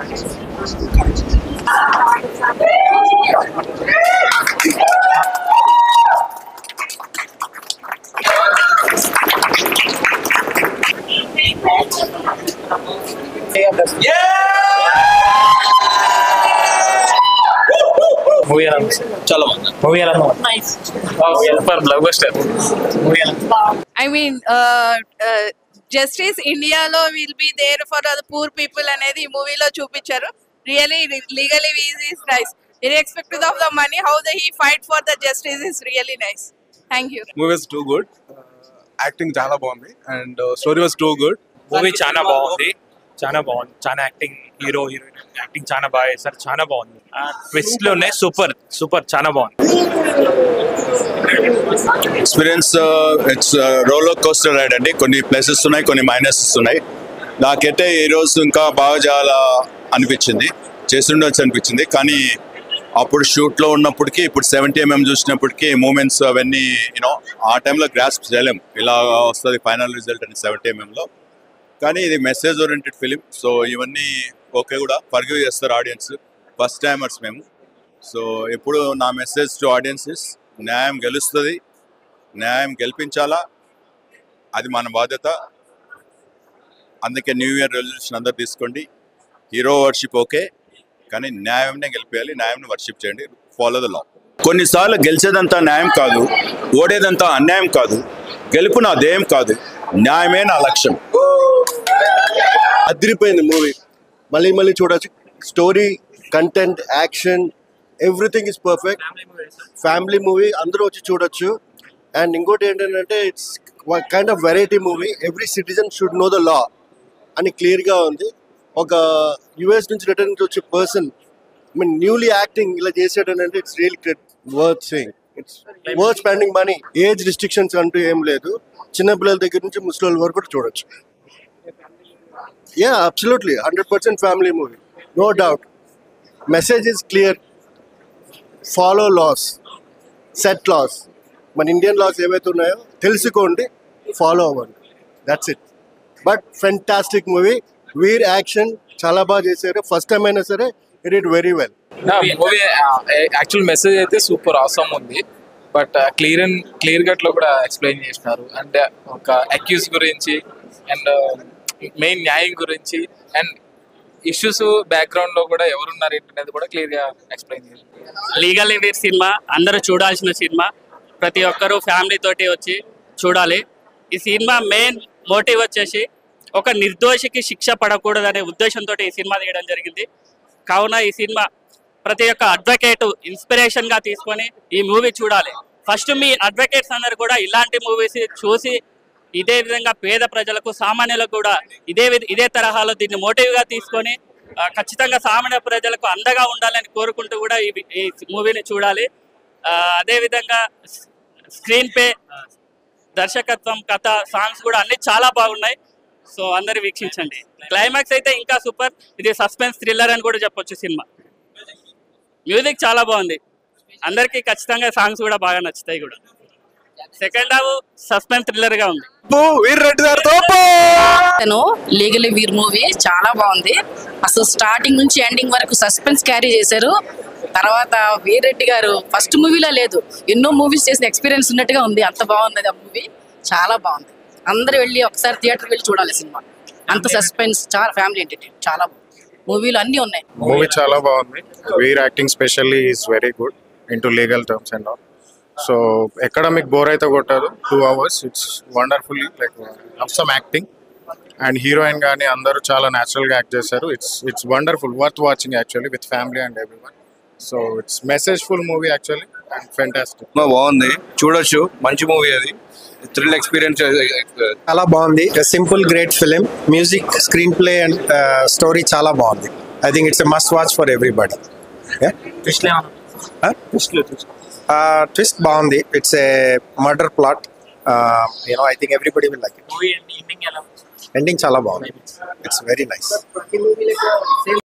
Movie ఎలా ఉంది? చాలా బాగుంది. మూవీ ఎలా ఉంది? Nice. Super blockbuster movie. I mean justice ఇండియాలో will be there for the poor people అనేది ఈ మూవీలో చూపించారు. Really legally is nice. Irrespective of the money how the he fight for the justice is really nice. Thank you. Movie was too good. Acting చాలా బాగుంది and story was too good. Movie చాలా బాగుంది. చాలా బాగుంది. చాలా acting, hero heroine acting చాలా బాగా చేస్తారు. చాలా బాగుంది. ట్విస్ట్ లోనే సూపర్ సూపర్ చాలా బాగుంది. Experience its roller coaster ride అండి. కొన్ని ప్లసెస్ ఉన్నాయి, కొన్ని మైనసెస్ ఉన్నాయి. నాకైతే ఈరోజు ఇంకా బాగా చాలా అనిపించింది, చేస్తుండొచ్చు అనిపించింది. కానీ అప్పుడు షూట్లో ఉన్నప్పటికీ ఇప్పుడు 70mm చూసినప్పటికీ మూమెంట్స్ అవన్నీ యూనో ఆ టైంలో గ్రాస్ప్ చేయలేం. ఇలా వస్తుంది ఫైనల్ రిజల్ట్ అని 70mmలో. కానీ ఇది మెసేజ్ ఓరియంటెడ్ ఫిలిం. సో ఇవన్నీ ఓకే కూడా ఫర్గివ్ చేస్తారు ఆడియన్స్. ఫస్ట్ టైమర్స్ మేము. సో ఎప్పుడు నా మెసేజ్ టు ఆడియన్సెస్, న్యాయం గెలుస్తుంది, న్యాయం గెలిపించాలా, అది మన బాధ్యత. అందుకే న్యూ ఇయర్ రెజల్యూషన్ అందరు తీసుకోండి. హీరో వర్షిప్ ఓకే, కానీ న్యాయంనే గెలిపేయాలి, న్యాయంని వర్షిప్ చేయండి. Follow the law. కొన్నిసార్లు గెలిచేదంతా న్యాయం కాదు, ఓడేదంతా అన్యాయం కాదు, గెలుపు నా ధ్యేయం కాదు, న్యాయమే నా లక్ష్యం. అదిరిపోయింది మూవీ. మళ్ళీ మళ్ళీ చూడొచ్చు. Story, content, action, everything is perfect. Family movie, అందరూ వచ్చి చూడొచ్చు. అండ్ ఇంకోటి ఏంటంటే it's kind of variety movie. Every citizen should know the law అని క్లియర్గా ఉంది. ఒక యుఎస్ నుంచి రిటర్న్ వచ్చే పర్సన్ న్యూలీ యాక్టింగ్ ఇలా చేసాడంటే it's real worth saying. It's worth spending money. Age restrictions అంటూ ఏం లేదు. చిన్నపిల్లల దగ్గర నుంచి ముసలి వరకు కూడా చూడొచ్చు. Yeah, absolutely. 100% family movie. No doubt. Message is clear. Follow laws. Set laws. మన ఇండియన్ లాస్ ఏవైతే ఉన్నాయో తెలుసుకోండి, ఫాలో అవ్వండి. That's it. But fantastic movie. వీర్ యాక్షన్ చాలా బాగా చేశారు. ఫస్ట్ టైం అయినా సరే it it very well. Movie actual message అయితే సూపర్ ఆసమ్ ఉంది. బట్ క్లియర్ కట్ లో కూడా ఎక్స్ప్లెయిన్ చేసినారు. అండ్ ఒక అక్యూజ్ గురించి అండ్ మెయిన్ న్యాయం గురించి అండ్ ఇష్యూస్ బ్యాక్గ్రౌండ్ లో కూడా ఎవరున్నారు ఏంటనేది కూడా క్లియర్ గా ఎక్స్ప్లెయిన్ చేశారు. లీగల్ ఎయిడ్ సినిమా అందరూ చూడాల్సిన సినిమా. ప్రతి ఒక్కరూ ఫ్యామిలీ తోటి వచ్చి చూడాలి. ఈ సినిమా మెయిన్ మోటివ్ వచ్చేసి ఒక నిర్దోషికి శిక్ష పడకూడదనే ఉద్దేశంతో ఈ సినిమా తీయడం జరిగింది. కావున ఈ సినిమా ప్రతి ఒక్క అడ్వకేట్ ఇన్స్పిరేషన్ గా తీసుకొని ఈ మూవీ చూడాలి. ఫస్ట్ మీ అడ్వకేట్స్ అందరు కూడా ఇలాంటి మూవీస్ చూసి ఇదే విధంగా పేద ప్రజలకు, సామాన్యులకు కూడా ఇదే తరహాలో దీన్ని మోటివ్గా తీసుకొని ఖచ్చితంగా సామాన్య ప్రజలకు అండగా ఉండాలని కోరుకుంటూ కూడా ఈ మూవీని చూడాలి. అదేవిధంగా స్క్రీన్ ప్లే, దర్శకత్వం, కథ, సాంగ్స్ కూడా అన్ని చాలా బాగున్నాయి. సో అందరు వీక్షించండి. క్లైమాక్స్ అయితే ఇంకా సూపర్. ఇది సస్పెన్స్ థ్రిల్లర్ అని కూడా చెప్పొచ్చు సినిమా. మ్యూజిక్ చాలా బాగుంది. అందరికీ ఖచ్చితంగా సాంగ్స్ కూడా బాగా నచ్చుతాయి కూడా. సెకండ్ హాఫ్ సస్పెన్స్ థ్రిల్లర్ గా ఉంది. లీగలీ వీర్ మూవీ చాలా బాగుంది. అసలు స్టార్టింగ్ నుంచి ఎండింగ్ వరకు సస్పెన్స్ క్యారీ చేశారు. తర్వాత వీరెడ్డి గారు ఫస్ట్ మూవీలో లేదు, ఎన్నో మూవీస్ చేసిన ఎక్స్పీరియన్స్ ఉన్నట్టుగా ఉంది. అంత బాగుంది ఆ మూవీ, చాలా బాగుంది. అందరూ వెళ్ళి ఒకసారి థియేటర్ వెళ్ళి చూడాలి సినిమా. అంత సస్పెన్స్, చాలా ఫ్యామిలీ ఎంటర్టైన్మెంట్, చాలా మూవీలు అన్ని ఉన్నాయి. మూవీ చాలా బాగుంది. Veer acting specially is very good into legal terms and all. So ఎక్కడ మీకు బోర్ అయితే కొట్టదు. 2 hours it's wonderfully like some acting and heroine కానీ అందరూ చాలా న్యాచురల్గా యాక్ట్ చేశారు. It's wonderful, worth watching actually with family and everyone. So it's messageful movie actually and fantastic. బాగుంది, చూడొచ్చు. మంచి మూవీ, అది థ్రిల్ ఎక్స్పీరియన్స్ చాలా బాగుంది. Simple great film. Music, screenplay and story చాలా బాగుంది. I think it's a must watch for everybody. Twist బాగుంది. It's a murder plot. I think everybody will like it. Ending చాలా బాగుంది. ఇట్స్ వెరీ నైస్.